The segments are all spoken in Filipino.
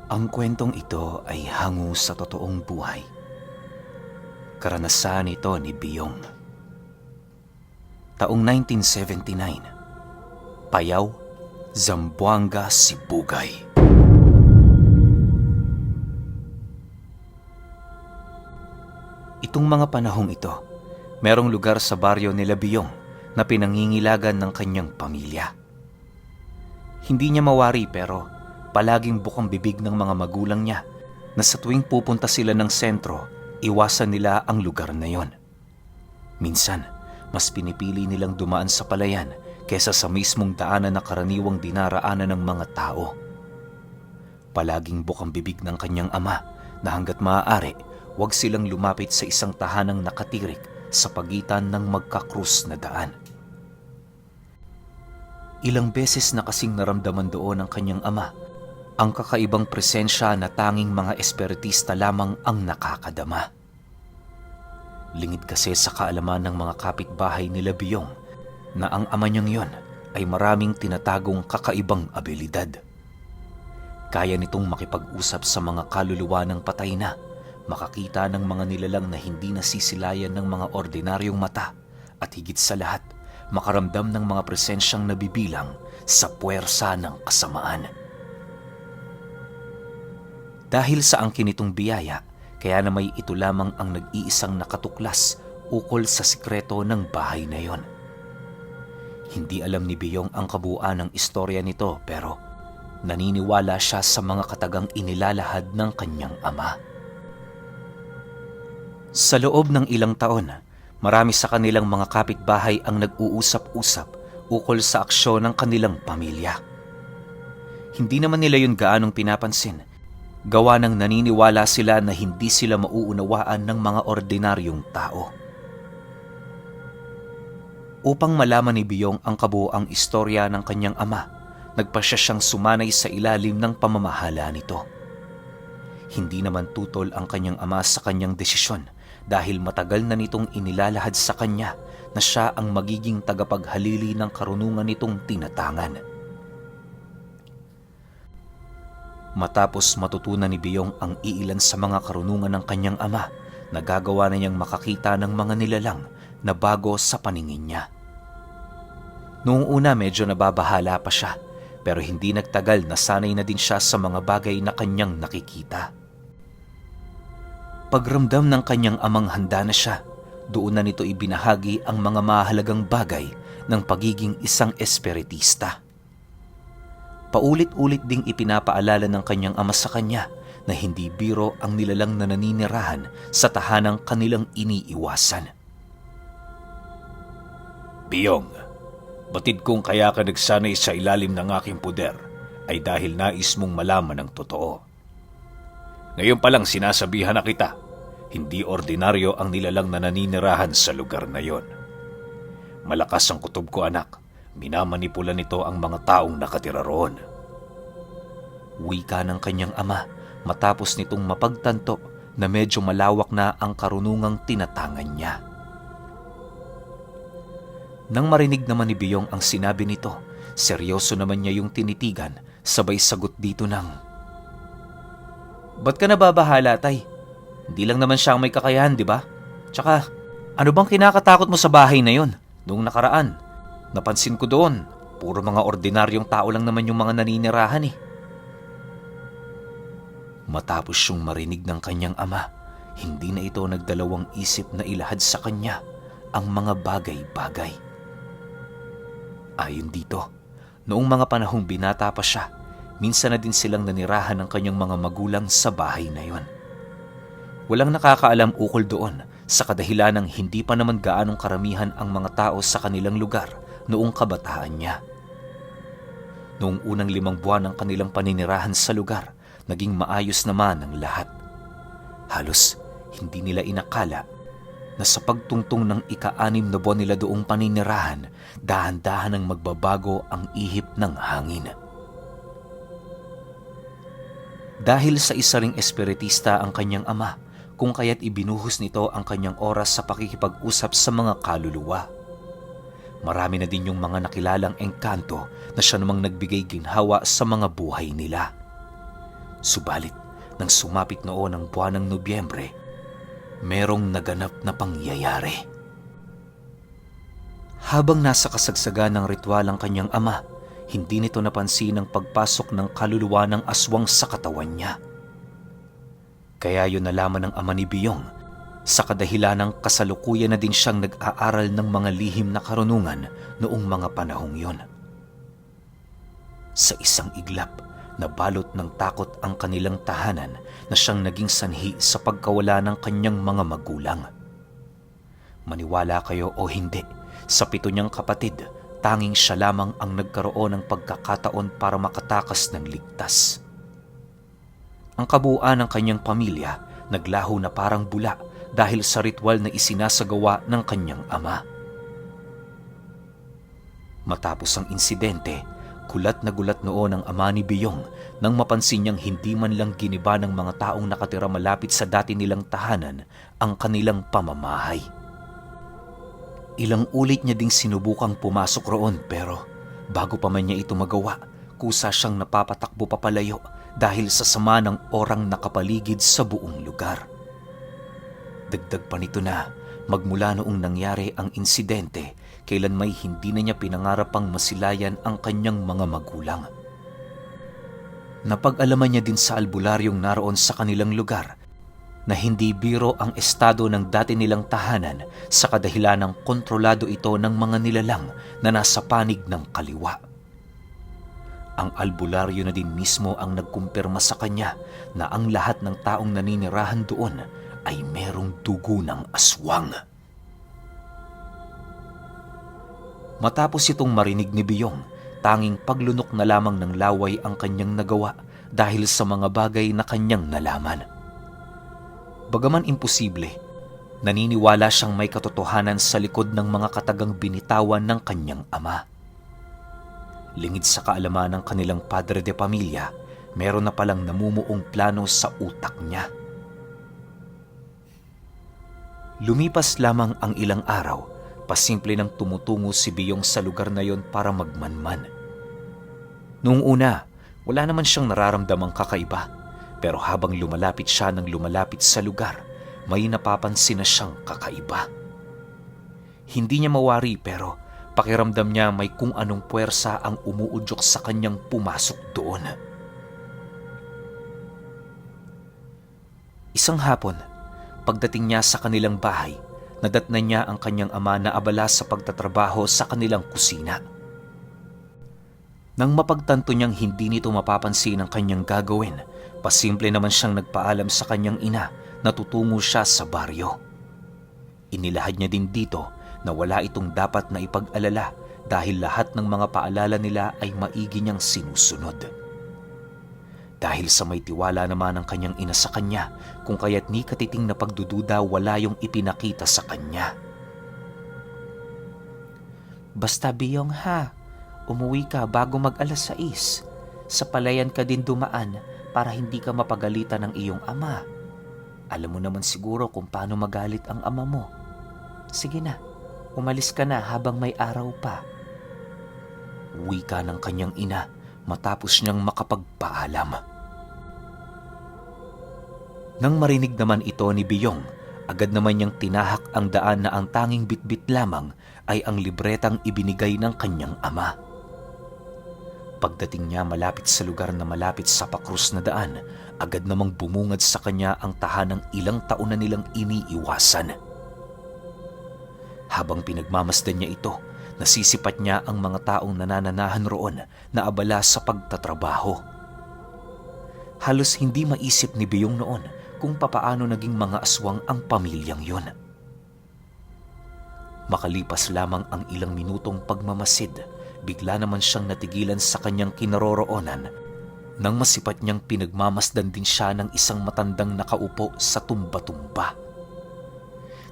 Ang kwentong ito ay hango sa totoong buhay. Karanasan ito ni Biyong. Taong 1979, Payaw, Zamboanga, Sibugay. Itong mga panahong ito, merong lugar sa baryo nila Biyong na pinangingilagan ng kanyang pamilya. Hindi niya mawari pero palaging bukang bibig ng mga magulang niya na sa tuwing pupunta sila ng sentro, iwasan nila ang lugar na yon. Minsan, mas pinipili nilang dumaan sa palayan kesa sa mismong daanan na karaniwang dinaraanan ng mga tao. Palaging bukang bibig ng kanyang ama na hanggat maaari, huwag silang lumapit sa isang tahanang nakatirik sa pagitan ng magkakrus na daan. Ilang beses na kasing naramdaman doon ng kanyang ama ang kakaibang presensya na tanging mga espiritista lamang ang nakakadama. Lingid kasi sa kaalaman ng mga kapitbahay nila Biyong na ang ama niyang yon ay maraming tinatagong kakaibang abilidad. Kaya nitong makipag-usap sa mga kaluluwa ng patay na, makakita ng mga nilalang na hindi nasisilayan ng mga ordinaryong mata at higit sa lahat, makaramdam ng mga presensyang nabibilang sa puwersa ng kasamaan. Dahil sa angkin nitong biyaya, kaya na may ito lamang ang nag-iisang nakatuklas ukol sa sikreto ng bahay na yon. Hindi alam ni Biyong ang kabuuan ng istorya nito pero naniniwala siya sa mga katagang inilalahad ng kanyang ama. Sa loob ng ilang taon, marami sa kanilang mga kapitbahay ang nag-uusap-usap ukol sa aksyon ng kanilang pamilya. Hindi naman nila yun gaanong pinapansin, gawa ng naniniwala sila na hindi sila mauunawaan ng mga ordinaryong tao. Upang malaman ni Biyong ang kabuuang istorya ng kanyang ama, nagpasya siyang sumanay sa ilalim ng pamamahala nito. Hindi naman tutol ang kanyang ama sa kanyang desisyon dahil matagal na nitong inilalahad sa kanya na siya ang magiging tagapaghalili ng karunungan nitong tinatangan. Matapos matutunan ni Biyong ang iilan sa mga karunungan ng kanyang ama, nagagawa na niyang makakita ng mga nilalang na bago sa paningin niya. Noong una medyo nababahala pa siya, pero hindi nagtagal na sanay na din siya sa mga bagay na kanyang nakikita. Pagramdam ng kanyang amang handa na siya, doon na nito ibinahagi ang mga mahalagang bagay ng pagiging isang espiritista. Paulit-ulit ding ipinapaalala ng kanyang ama sa kanya na hindi biro ang nilalang na naninirahan sa tahanang kanilang iniiwasan. Biyong, batid kong kaya ka nagsanay sa ilalim ng aking puder ay dahil nais mong malaman ang totoo. Ngayon pa lang sinasabihan na kita, hindi ordinaryo ang nilalang na naninirahan sa lugar na yon. Malakas ang kutob ko, anak. Minamanipula nito ang mga taong nakatira roon. Wika ng kanyang ama matapos nitong mapagtanto na medyo malawak na ang karunungang tinatangan niya. Nang marinig naman ni Biyong ang sinabi nito, seryoso naman niya yung tinitigan, sabay sagot dito ng, "Ba't ka nababahala, tay? Hindi lang naman siya ang may kakayahan, di ba? Tsaka, ano bang kinakatakot mo sa bahay na yon? Noong nakaraan, napansin ko doon, puro mga ordinaryong tao lang naman yung mga naninirahan eh." Matapos siyang marinig ng kanyang ama, hindi na ito nagdalawang isip na ilahad sa kanya ang mga bagay-bagay. Ayon dito, noong mga panahong binata pa siya, minsan na din silang nanirahan ng kanyang mga magulang sa bahay na yon. Walang nakakaalam ukol doon sa kadahilanang hindi pa naman gaanong karamihan ang mga tao sa kanilang lugar noong kabataan niya. Noong unang 5 buwan ng kanilang paninirahan sa lugar, naging maayos naman ang lahat. Halos hindi nila inakala na sa pagtungtong ng ika-6 na buwan nila doong paninirahan, dahan-dahan ang magbabago ang ihip ng hangin. Dahil sa isa ring espiritista ang kanyang ama, kung kaya't ibinuhos nito ang kanyang oras sa pakikipag-usap sa mga kaluluwa. Marami na din yung mga nakilalang engkanto na siya namang nagbigay ginhawa sa mga buhay nila. Subalit, nang sumapit noon ang buwan ng Nobyembre, merong naganap na pangyayari. Habang nasa kasagsagan ng ritual ang kanyang ama, hindi nito napansin ang pagpasok ng kaluluwa ng aswang sa katawan niya. Kaya yun nalaman ng ama ni Biyong, sa kadahilan ng kasalukuyan na din siyang nag-aaral ng mga lihim na karunungan noong mga panahong yun. Sa isang iglap, nabalot ng takot ang kanilang tahanan na siyang naging sanhi sa pagkawala ng kanyang mga magulang. Maniwala kayo o hindi, sa 7 niyang kapatid, tanging siya lamang ang nagkaroon ng pagkakataon para makatakas ng ligtas. Ang kabuuan ng kanyang pamilya naglaho na parang bula dahil sa ritual na isinasagawa ng kanyang ama. Matapos ang insidente, gulat na gulat noon ang ama ni Biyong nang mapansin niyang hindi man lang giniba ng mga taong nakatira malapit sa dati nilang tahanan ang kanilang pamamahay. Ilang ulit niya ding sinubukang pumasok roon pero bago pa man niya ito magawa, kusa siyang napapatakbo papalayo dahil sa sama ng orang nakapaligid sa buong lugar. Dagdag pa nito na magmula noong nangyari ang insidente, kailan may hindi na niya pinangarap pang masilayan ang kanyang mga magulang. Napag-alaman niya din sa albularyong naroon sa kanilang lugar na hindi biro ang estado ng dati nilang tahanan sa kadahilan ng kontrolado ito ng mga nilalang na nasa panig ng kaliwa. Ang albularyo na din mismo ang nagkumpirma sa kanya na ang lahat ng taong naninirahan doon ay merong dugo ng aswang. Matapos itong marinig ni Biyong, tanging paglunok na lamang ng laway ang kanyang nagawa dahil sa mga bagay na kanyang nalaman. Bagaman imposible, naniniwala siyang may katotohanan sa likod ng mga katagang binitawan ng kanyang ama. Lingid sa kaalaman ng kanilang padre de pamilya, meron na palang namumuong plano sa utak niya. Lumipas lamang ang ilang araw, pasimple nang tumutungo si Biyong sa lugar na yon para magmanman. Noong una, wala naman siyang nararamdamang kakaiba, pero habang lumalapit siya ng lumalapit sa lugar, may napapansin na siyang kakaiba. Hindi niya mawari pero pakiramdam niya may kung anong puwersa ang umuudyok sa kanyang pumasok doon. Isang hapon, pagdating niya sa kanilang bahay, nadatnan niya ang kanyang ama na abala sa pagtatrabaho sa kanilang kusina. Nang mapagtanto niyang hindi nito mapapansin ang kanyang gagawin, pasimple naman siyang nagpaalam sa kanyang ina na tutungo siya sa baryo. Inilahad niya din dito na wala itong dapat na ipag-alala dahil lahat ng mga paalala nila ay maigi niyang sinusunod. Dahil sa may tiwala naman ng kanyang ina sa kanya, kung kaya't ni katiting na pagdududa wala yung ipinakita sa kanya. Basta Biyong ha, umuwi ka bago mag-alas 6. Sa palayan ka din dumaan para hindi ka mapagalitan ng iyong ama. Alam mo naman siguro kung paano magalit ang ama mo. Sige na, umalis ka na habang may araw pa. Wika ng kanyang ina matapos niyang makapagpaalam. Nang marinig naman ito ni Biyong, agad naman niyang tinahak ang daan na ang tanging bitbit lamang ay ang libretang ibinigay ng kanyang ama. Pagdating niya malapit sa lugar na malapit sa pakrus na daan, agad namang bumungad sa kanya ang tahanang ilang taon na nilang iniiwasan. Habang pinagmamasdan niya ito, nasisipat niya ang mga taong nanananahan roon na abala sa pagtatrabaho. Halos hindi maisip ni Biyong noon kung papaano naging mga aswang ang pamilyang yon. Makalipas lamang ang ilang minutong pagmamasid, bigla naman siyang natigilan sa kanyang kinaroroonan nang masipat niyang pinagmamasdan din siya ng isang matandang nakaupo sa tumba-tumba.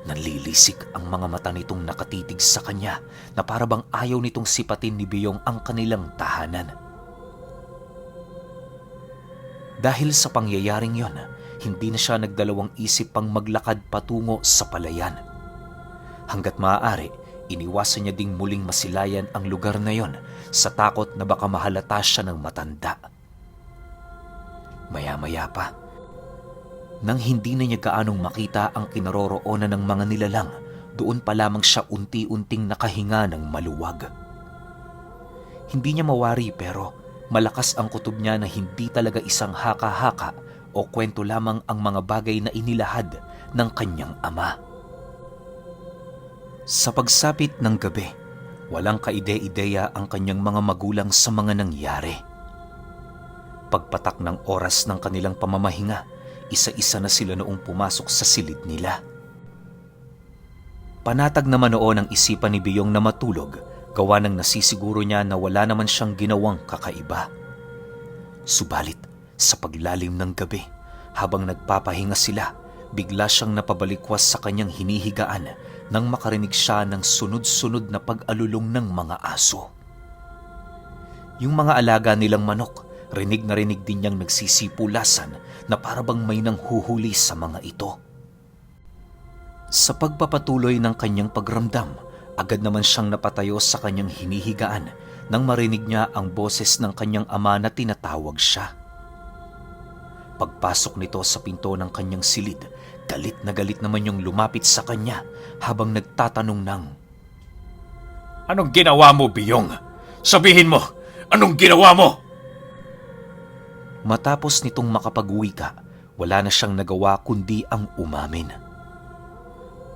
Nanlilisik ang mga mata nitong nakatitig sa kanya na parabang ayaw nitong sipatin ni Biyong ang kanilang tahanan. Dahil sa pangyayaring yon, hindi na siya nagdalawang isip pang maglakad patungo sa palayan. Hanggat maaari, iniwasan niya ding muling masilayan ang lugar na yon sa takot na baka mahalata siya ng matanda. Maya-maya pa, nang hindi na niya gaanong makita ang kinaroroonan ng mga nilalang, doon pa lamang siya unti-unting nakahinga ng maluwag. Hindi niya mawari pero malakas ang kutob niya na hindi talaga isang haka-haka o kwento lamang ang mga bagay na inilahad ng kanyang ama. Sa pagsapit ng gabi, walang kaide-ideya ang kanyang mga magulang sa mga nangyari. Pagpatak ng oras ng kanilang pamamahinga, isa-isa na sila noong pumasok sa silid nila. Panatag naman noon ang isipan ni Biyong na matulog, gawa ng nasisiguro niya na wala naman siyang ginawang kakaiba. Subalit, sa paglalim ng gabi, habang nagpapahinga sila, bigla siyang napabalikwas sa kanyang hinihigaan nang makarinig siya ng sunod-sunod na pag-alulong ng mga aso. Yung mga alaga nilang manok, rinig na rinig din niyang nagsisipulasan na parabang may nanghuhuli sa mga ito. Sa pagpapatuloy ng kanyang pagramdam, agad naman siyang napatayo sa kanyang hinihigaan nang marinig niya ang boses ng kanyang ama na tinatawag siya. Pagpasok nito sa pinto ng kanyang silid, galit na galit naman yung lumapit sa kanya habang nagtatanong ng, Anong ginawa mo, Biyong? Sabihin mo, anong ginawa mo? Matapos nitong makapag-wika, wala na siyang nagawa kundi ang umamin.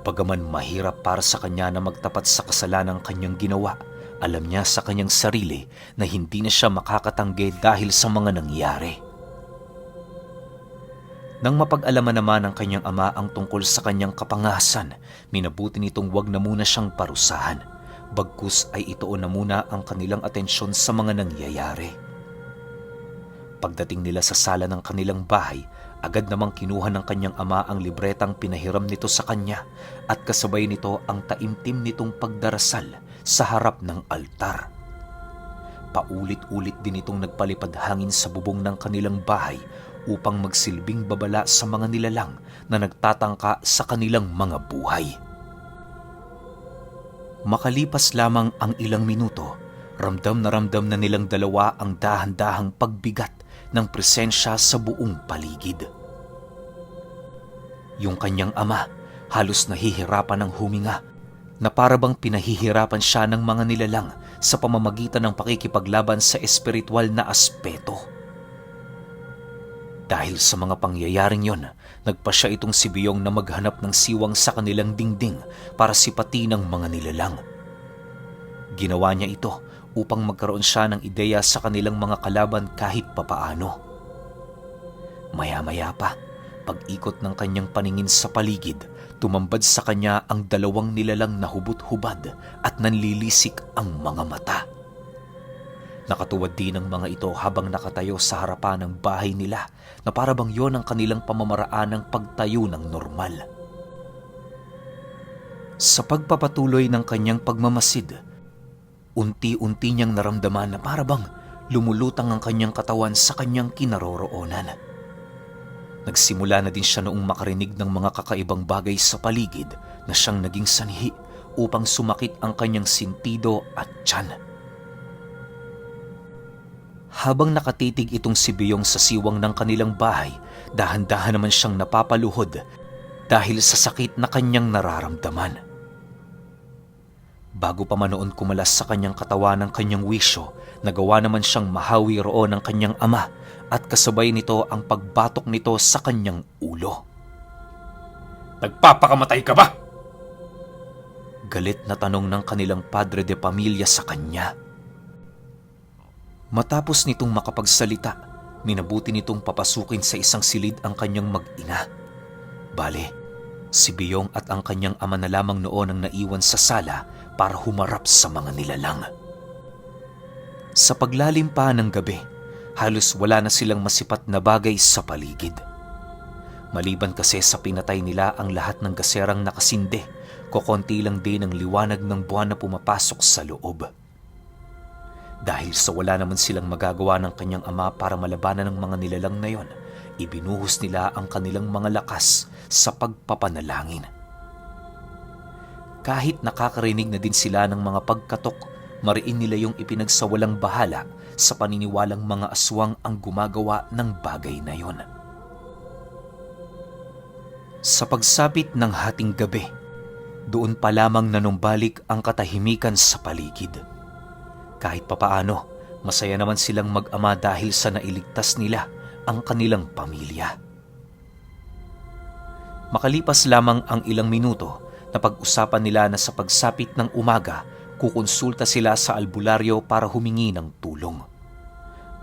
Bagaman mahirap para sa kanya na magtapat sa kasalanang kanyang ginawa, alam niya sa kanyang sarili na hindi na siya makakatanggi dahil sa mga nangyari. Nang mapag-alaman naman ng kanyang ama ang tungkol sa kanyang kapangasan, minabuti nitong wag na muna siyang parusahan. Bagkus ay ituon na muna ang kanilang atensyon sa mga nangyayari. Pagdating nila sa sala ng kanilang bahay, agad namang kinuha ng kanyang ama ang libretang pinahiram nito sa kanya at kasabay nito ang taimtim nitong pagdarasal sa harap ng altar. Paulit-ulit din itong nagpalipad hangin sa bubong ng kanilang bahay upang magsilbing babala sa mga nilalang na nagtatangka sa kanilang mga buhay. Makalipas lamang ang ilang minuto, ramdam na nilang dalawa ang dahan-dahang pagbigat ng presensya sa buong paligid. Yung kanyang ama, halos nahihirapan ng huminga, na parabang pinahihirapan siya ng mga nilalang sa pamamagitan ng pakikipaglaban sa espiritual na aspeto. Dahil sa mga pangyayaring yon, nagpasya itong si Biyong na maghanap ng siwang sa kanilang dingding para sipati ng mga nilalang. Ginawa niya ito upang magkaroon siya ng ideya sa kanilang mga kalaban kahit papaano. Maya-maya pa, pag-ikot ng kanyang paningin sa paligid, tumambad sa kanya ang dalawang nilalang na hubot-hubad at nanlilisik ang mga mata. Nakatuwad din ang mga ito habang nakatayo sa harapan ng bahay nila na parabang yon ang kanilang pamamaraan ng pagtayo ng normal. Sa pagpapatuloy ng kanyang pagmamasid, unti-unti niyang naramdaman na parabang lumulutang ang kanyang katawan sa kanyang kinaroroonan. Nagsimula na din siya noong makarinig ng mga kakaibang bagay sa paligid na siyang naging sanhi upang sumakit ang kanyang sintido at tiyan. Habang nakatitig itong si Biyong sa siwang ng kanilang bahay, dahan-dahan naman siyang napapaluhod dahil sa sakit na kanyang nararamdaman. Bago pa man noon kumalas sa kanyang katawan ng kanyang wisyo, nagawa naman siyang mahawi roon ng kanyang ama at kasabay nito ang pagbatok nito sa kanyang ulo. Nagpapakamatay ka ba? Galit na tanong ng kanilang padre de pamilya sa kanya. Matapos nitong makapagsalita, minabuti nitong papasukin sa isang silid ang kanyang mag-ina. Bale, si Biyong at ang kanyang ama na lamang noon ang naiwan sa sala para humarap sa mga nilalang. Sa paglalim pa ng gabi, halos wala na silang masipat na bagay sa paligid. Maliban kasi sa pinatay nila ang lahat ng gaserang nakasinde, kokonti lang din ang liwanag ng buwan na pumapasok sa loob. Dahil sa wala naman silang magagawa ng kanyang ama para malabanan ng mga nilalang na yon, ibinuhos nila ang kanilang mga lakas sa pagpapanalangin. Kahit nakakarinig na din sila ng mga pagkatok, mariin nila yung ipinagsawalang bahala sa paniniwalang mga aswang ang gumagawa ng bagay na yon. Sa pagsapit ng hating gabi, doon pa lamang nanumbalik ang katahimikan sa paligid. Kahit papaano, masaya naman silang mag-ama dahil sa nailigtas nila ang kanilang pamilya. Makalipas lamang ang ilang minuto, napag-usapan nila na sa pagsapit ng umaga, kukonsulta sila sa albularyo para humingi ng tulong.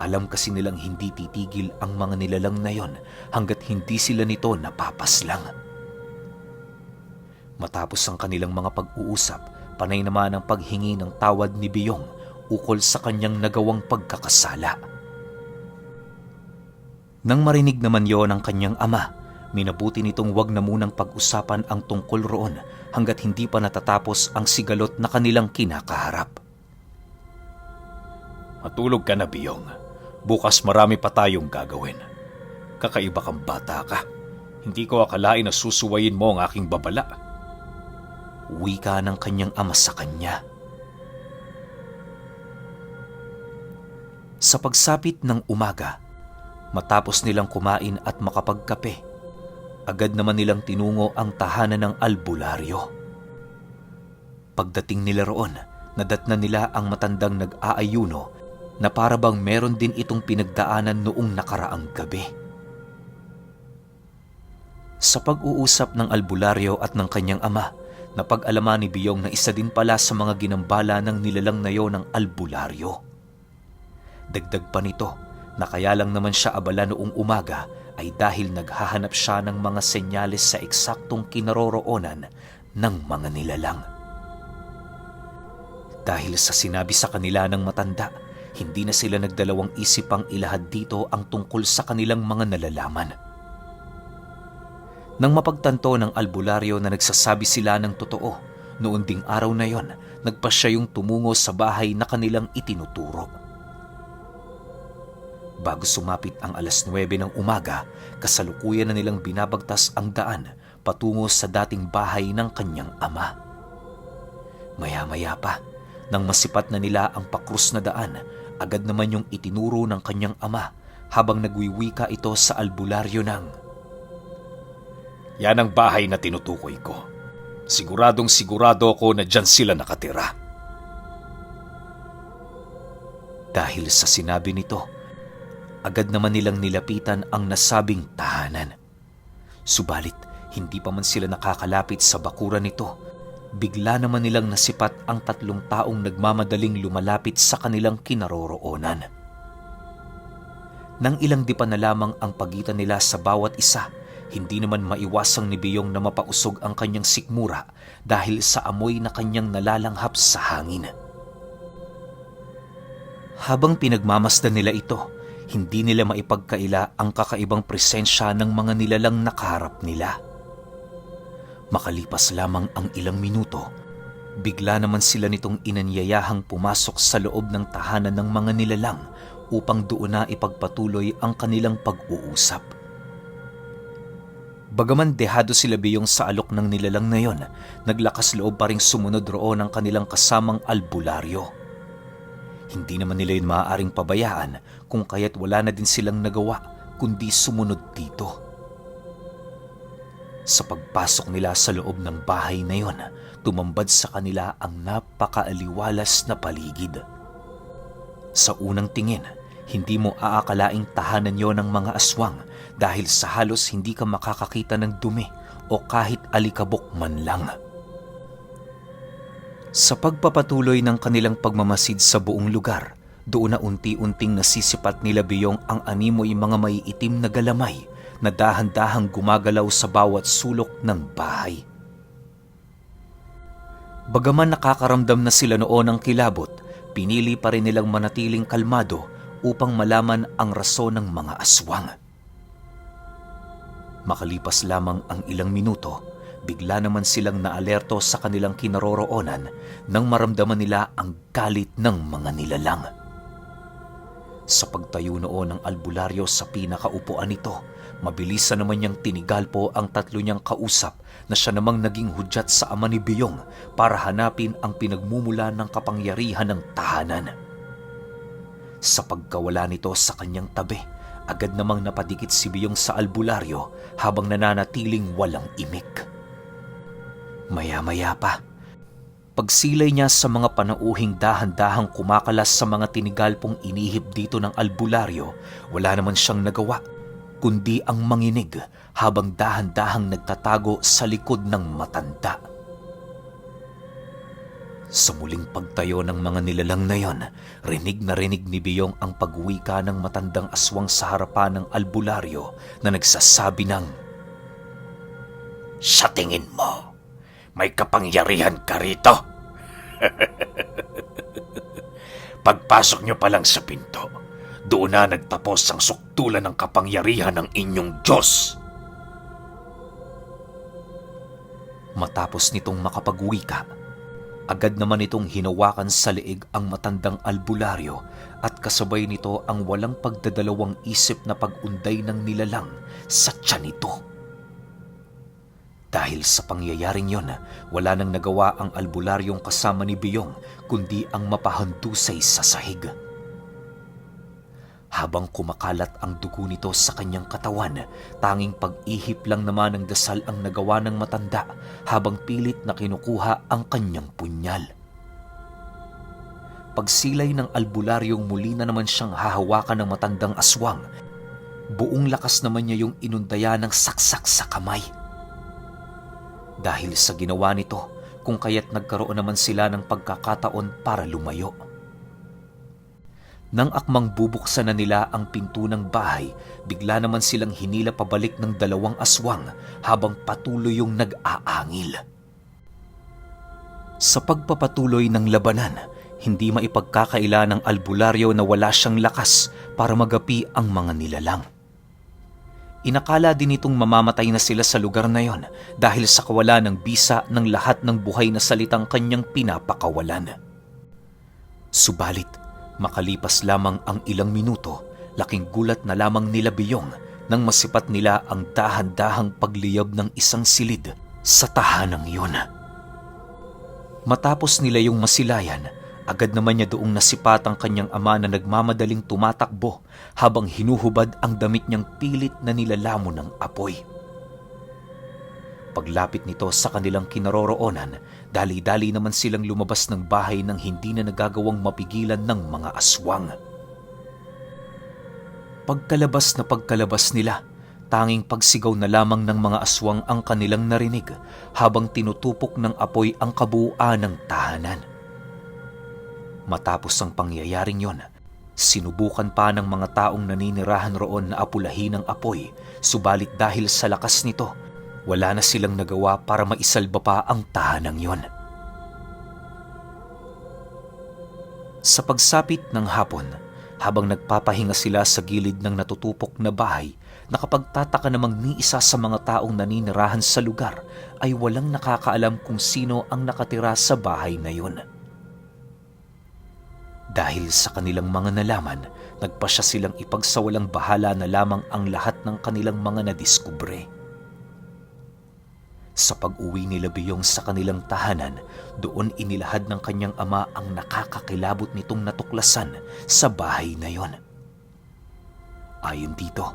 Alam kasi nilang hindi titigil ang mga nilalang na yon hanggat hindi sila nito napapaslang. Matapos ang kanilang mga pag-uusap, panay naman ang paghingi ng tawad ni Biyong ukol sa kanyang nagawang pagkakasala. Nang marinig naman yon ng kanyang ama, minabuti nitong wag na munang pag-usapan ang tungkol roon hanggat hindi pa natatapos ang sigalot na kanilang kinakaharap. Matulog ka na, Biyong. Bukas marami pa tayong gagawin. Kakaiba kang bata ka. Hindi ko akalain na susuwayin mo ang aking babala. Wika ng kanyang ama sa kanya. Sa pagsapit ng umaga, matapos nilang kumain at makapagkape, agad naman nilang tinungo ang tahanan ng albularyo. Pagdating nila roon, nadatnan nila ang matandang nag-aayuno na para bang meron din itong pinagdaanan noong nakaraang gabi. Sa pag-uusap ng albularyo at ng kanyang ama, napag-alaman ni Biyong na isa din pala sa mga ginambala ng nilalang na yon ng albularyo. Dagdag pa nito na kaya lang naman siya abala noong umaga ay dahil naghahanap siya ng mga senyales sa eksaktong kinaroroonan ng mga nilalang. Dahil sa sinabi sa kanila ng matanda, hindi na sila nagdalawang isip pang ilahad dito ang tungkol sa kanilang mga nalalaman. Nang mapagtanto ng albularyo na nagsasabi sila ng totoo, noon ding araw na yon, nagpa siya yung tumungo sa bahay na kanilang itinuturo. Bago sumapit ang 9:00 ng umaga, kasalukuyan na nilang binabagtas ang daan patungo sa dating bahay ng kanyang ama. Maya-maya pa, nang masipat na nila ang pakrus na daan, agad naman yung itinuro ng kanyang ama habang nagwiwika ito sa albularyo ng, Yan ang bahay na tinutukoy ko. Siguradong sigurado ako na dyan sila nakatira. Dahil sa sinabi nito, agad naman nilang nilapitan ang nasabing tahanan. Subalit, hindi pa man sila nakakalapit sa bakuran nito, bigla naman nilang nasipat ang 3 taong nagmamadaling lumalapit sa kanilang kinaroroonan. Nang ilang dipa na lamang ang pagitan nila sa bawat isa, hindi naman maiwasang ni Biyong na mapausog ang kanyang sikmura dahil sa amoy na kanyang nalalanghap sa hangin. Habang pinagmamasdan nila ito, hindi nila maipagkaila ang kakaibang presensya ng mga nilalang nakaharap nila. Makalipas lamang ang ilang minuto, bigla naman sila nitong inanyayahang pumasok sa loob ng tahanan ng mga nilalang upang doon na ipagpatuloy ang kanilang pag-uusap. Bagaman dehado sila Biyong sa alok ng nilalang na yon, naglakas loob pa ring sumunod roon ang kanilang kasamang albularyo. Hindi naman nila yun maaaring pabayaan kung kaya't wala na din silang nagawa kundi sumunod dito. Sa pagpasok nila sa loob ng bahay na yon, tumambad sa kanila ang napakaaliwalas na paligid. Sa unang tingin, hindi mo aakalaing tahanan yon ng mga aswang dahil sa halos hindi ka makakakita ng dumi o kahit alikabok man lang. Sa pagpapatuloy ng kanilang pagmamasid sa buong lugar, doon na unti-unting nasisipat nila Biyong ang animoy mga maiitim na galamay na dahan-dahang gumagalaw sa bawat sulok ng bahay. Bagaman nakakaramdam na sila noon ng kilabot, pinili pa rin nilang manatiling kalmado upang malaman ang rason ng mga aswang. Makalipas lamang ang ilang minuto, bigla naman silang naalerto sa kanilang kinaroroonan nang maramdaman nila ang galit ng mga nilalang. Sa pagtayo noon ng albularyo sa pinakaupuan nito, mabilisan naman niyang tinigalpo ang tatlo niyang kausap na siya namang naging hudyat sa ama ni Biyong para hanapin ang pinagmumula ng kapangyarihan ng tahanan. Sa pagkawala nito sa kanyang tabi, agad namang napadikit si Biyong sa albularyo habang nananatiling walang imik. Maya-maya pa, pagsilay niya sa mga panauhing dahan-dahang kumakalas sa mga tinigalpong inihip dito ng albularyo, wala naman siyang nagawa, kundi ang manginig habang dahan-dahang nagtatago sa likod ng matanda. Sa muling pagtayo ng mga nilalang na yon, rinig na rinig ni Biyong ang pagwika ng matandang aswang sa harapan ng albularyo na nagsasabi ng, Sa tingin mo, may kapangyarihan ka rito? Pagpasok niyo pa lang sa pinto, doon na nagtapos ang suktulan ng kapangyarihan ng inyong Diyos. Matapos nitong makapagwika, agad naman itong hinawakan sa leeg ang matandang albularyo at kasabay nito ang walang pagdadalawang isip na pag-unday ng nilalang sa tiyan nito. Dahil sa pangyayaring yon, wala nang nagawa ang albularyong kasama ni Biyong kundi ang mapahandusay sa sahig. Habang kumakalat ang dugo nito sa kanyang katawan, tanging pag-ihip lang naman ng dasal ang nagawa ng matanda habang pilit na kinukuha ang kanyang punyal. Pagsilay ng albularyong muli na naman siyang hahawakan ng matandang aswang, buong lakas naman niya yung inundaya ng saksak sa kamay. Dahil sa ginawa nito, kung kaya't nagkaroon naman sila ng pagkakataon para lumayo. Nang akmang bubuksan na nila ang pinto ng bahay, bigla naman silang hinila pabalik ng dalawang aswang habang patuloy yung nag-aangil. Sa pagpapatuloy ng labanan, hindi maipagkakaila ng albularyo na wala siyang lakas para magapi ang mga nilalang. Inakala din itong mamamatay na sila sa lugar na yon dahil sa kawalan ng bisa ng lahat ng buhay na salitang kanyang pinapakawalan. Subalit, makalipas lamang ang ilang minuto, laking gulat na lamang nila Biyong nang masipat nila ang dahan-dahang pagliyab ng isang silid sa tahanang yun. Matapos nila yung masilayan, agad naman niya doong nasipat ang kanyang ama na nagmamadaling tumatakbo habang hinuhubad ang damit niyang pilit na nilalamon ng apoy. Paglapit nito sa kanilang kinaroroonan, dali-dali naman silang lumabas ng bahay nang hindi na nagagawang mapigilan ng mga aswang. Pagkalabas nila, tanging pagsigaw na lamang ng mga aswang ang kanilang narinig habang tinutupok ng apoy ang kabuuan ng tahanan. Matapos ang pangyayaring yon, sinubukan pa ng mga taong naninirahan roon na apulahin ang apoy, subalit dahil sa lakas nito, wala na silang nagawa para maisalba pa ang tahanang yon. Sa pagsapit ng hapon, habang nagpapahinga sila sa gilid ng natutupok na bahay, nakapagtataka namang ni isa sa mga taong naninirahan sa lugar ay walang nakakaalam kung sino ang nakatira sa bahay na yon. Dahil sa kanilang mga nalaman, nagpasya silang ipagsawalang bahala na lamang ang lahat ng kanilang mga nadiskubre. Sa pag-uwi nila Biyong sa kanilang tahanan, doon inilahad ng kanyang ama ang nakakakilabot nitong natuklasan sa bahay na yon. Ayon dito,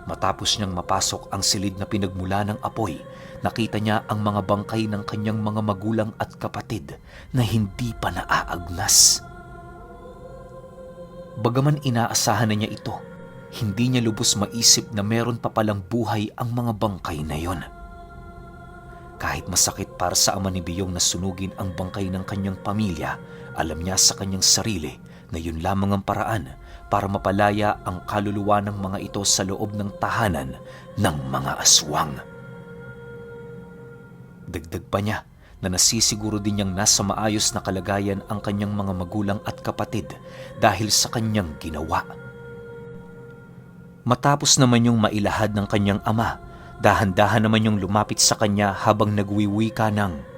matapos niyang mapasok ang silid na pinagmula ng apoy, nakita niya ang mga bangkay ng kanyang mga magulang at kapatid na hindi pa naaagnas. Bagaman inaasahan na niya ito, hindi niya lubos maisip na meron pa palang buhay ang mga bangkay na yon. Kahit masakit para sa ama ni Biyong na sunugin ang bangkay ng kanyang pamilya, alam niya sa kanyang sarili na yun lamang ang paraan para mapalaya ang kaluluwa ng mga ito sa loob ng tahanan ng mga aswang. Dagdag pa niya na nasisiguro din niyang nasa maayos na kalagayan ang kanyang mga magulang at kapatid dahil sa kanyang ginawa. Matapos naman yung mailahad ng kanyang ama, dahan-dahan naman yung lumapit sa kanya habang nagwiwika ng,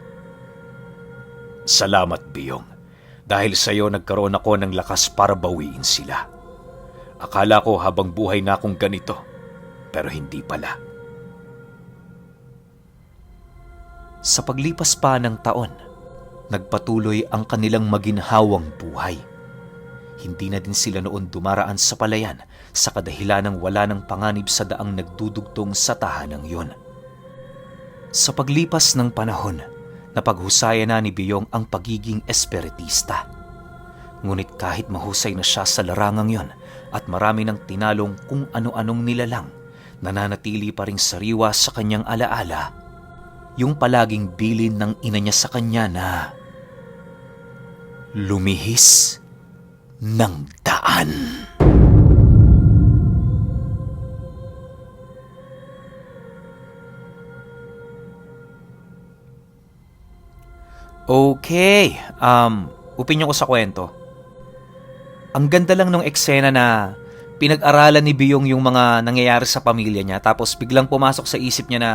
Salamat, Biyong. Dahil sa iyo nagkaroon ako ng lakas para bawiin sila. Akala ko habang buhay na akong ganito, pero hindi pala. Sa paglipas pa ng taon, nagpatuloy ang kanilang maginhawang buhay. Hindi na din sila noon dumaraan sa palayan sa kadahilan ng wala ng panganib sa daang nagdudugtong sa tahanang yun. Sa paglipas ng panahon, napaghusayan na ni Biyong ang pagiging espiritista. Ngunit kahit mahusay na siya sa larangang yon at marami ng tinalong kung ano-anong nilalang, nananatili pa ring sariwa sa kanyang alaala yung palaging bilin ng ina niya sa kanya na lumihis ng daan. Okay, opinyon ko sa kwento. Ang ganda lang nung eksena na pinag-aralan ni Biyong yung mga nangyayari sa pamilya niya tapos biglang pumasok sa isip niya na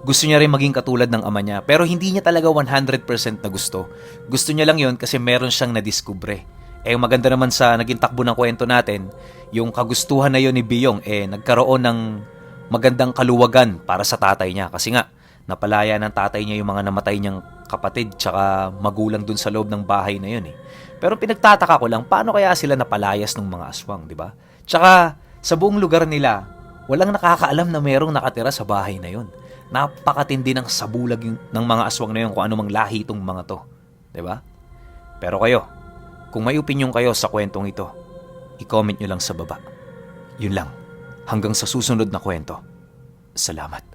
gusto niya rin maging katulad ng ama niya pero hindi niya talaga 100% na gusto. Gusto niya lang yon kasi meron siyang nadiskubre. Maganda naman sa naging takbo ng kwento natin, yung kagustuhan na yon ni Biyong nagkaroon ng magandang kaluwagan para sa tatay niya kasi nga napalaya ng tatay niya yung mga namatay niyang kapatid tsaka magulang dun sa loob ng bahay na yun Pero pinagtataka ko lang, paano kaya sila napalayas ng mga aswang, di ba? Tsaka sa buong lugar nila, walang nakakaalam na merong nakatira sa bahay na yun. Napakatindi ng sabulag ng mga aswang na yun kung anumang lahi itong mga to. Di ba? Pero kayo, kung may opinyon kayo sa kwentong ito, i-comment nyo lang sa baba. Yun lang. Hanggang sa susunod na kwento. Salamat.